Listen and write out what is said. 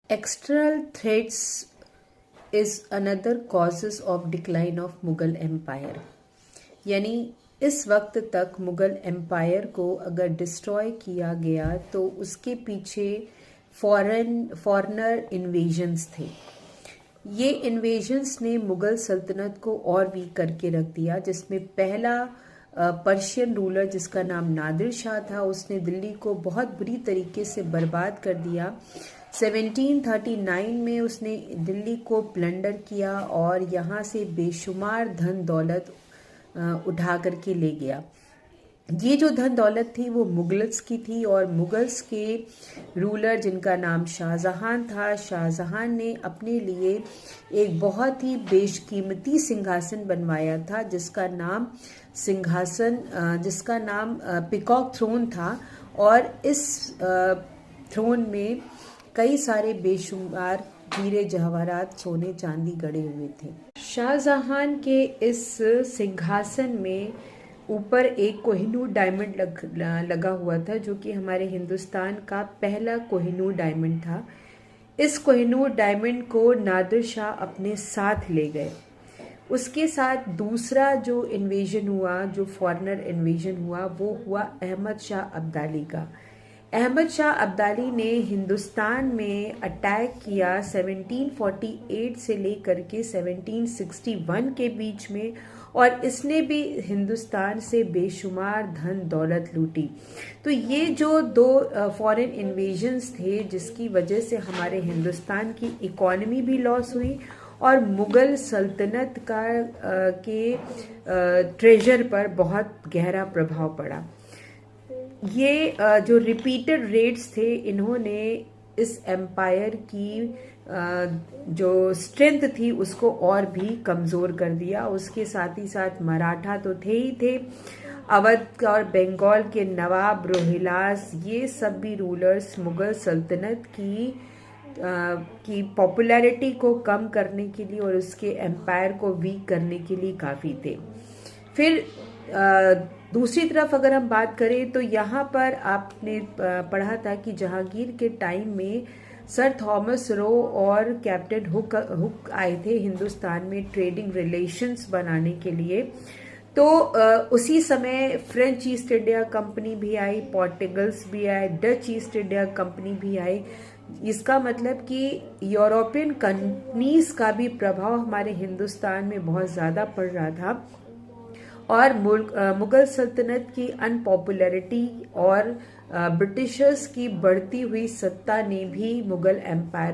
External threats is another causes of decline of Mughal empire. यानी इस वक्त तक मुगल एम्पायर को अगर डिस्ट्रॉय किया गया तो उसके पीछे फॉरेनर इन्वेजन्स थे। ये इन्वेजन्स ने मुगल सल्तनत को और वीक करके रख दिया, जिसमें पहला पर्शियन रूलर जिसका नाम नादिर शाह था, उसने दिल्ली को बहुत बुरी तरीके से बर्बाद कर दिया। 1739 में उसने दिल्ली को प्लंडर किया और यहाँ से बेशुमार धन दौलत उठा करके ले गया। ये जो धन दौलत थी वो मुगल्स की थी और मुगल्स के रूलर जिनका नाम शाहजहां था, शाहजहां ने अपने लिए एक बहुत ही बेशकीमती सिंहासन बनवाया था जिसका नाम पिकॉक थ्रोन था। और इस थ्रोन में कई सारे बेशुमार हीरे जवाहरात सोने चांदी गड़े हुए थे। शाहजहां के इस सिंहासन में ऊपर एक कोहिनूर डायमंड लगा हुआ था, जो कि हमारे हिंदुस्तान का पहला कोहिनूर डायमंड था। इस कोहिनूर डायमंड को नादिर शाह अपने साथ ले गए। उसके साथ दूसरा जो इन्वेजन हुआ, जो फॉरेनर इन्वेजन हुआ, वो हुआ अहमद शाह अब्दाली का। अहमद शाह अब्दाली ने हिंदुस्तान में अटैक किया 1748 से लेकर के 1761 के बीच में, और इसने भी हिंदुस्तान से बेशुमार धन दौलत लूटी। तो ये जो दो फॉरेन इन्वेजन्स थे जिसकी वजह से हमारे हिंदुस्तान की इकॉनमी भी लॉस हुई और मुगल सल्तनत के ट्रेजर पर बहुत गहरा प्रभाव पड़ा। ये जो रिपीटेड रेड्स थे, इन्होंने इस एम्पायर की जो स्ट्रेंथ थी उसको और भी कमज़ोर कर दिया। उसके साथ ही साथ मराठा तो थे ही थे, अवध और बंगाल के नवाब रोहिलास, ये सब भी रूलर्स मुगल सल्तनत की पॉपुलैरिटी को कम करने के लिए और उसके एम्पायर को वीक करने के लिए काफ़ी थे। फिर दूसरी तरफ अगर हम बात करें तो यहाँ पर आपने पढ़ा था कि जहांगीर के टाइम में सर थॉमस रो और कैप्टन हुक आए थे हिंदुस्तान में ट्रेडिंग रिलेशंस बनाने के लिए। तो उसी समय फ्रेंच ईस्ट इंडिया कंपनी भी आई, पोर्टुगल्स भी आए, डच ईस्ट इंडिया कंपनी भी आई। इसका मतलब कि यूरोपियन कंपनीज का भी प्रभाव हमारे हिंदुस्तान में बहुत ज़्यादा पड़ रहा था और मुगल सल्तनत की अनपॉपुलैरिटी और ब्रिटिशर्स की बढ़ती हुई सत्ता ने भी मुगल एम्पायर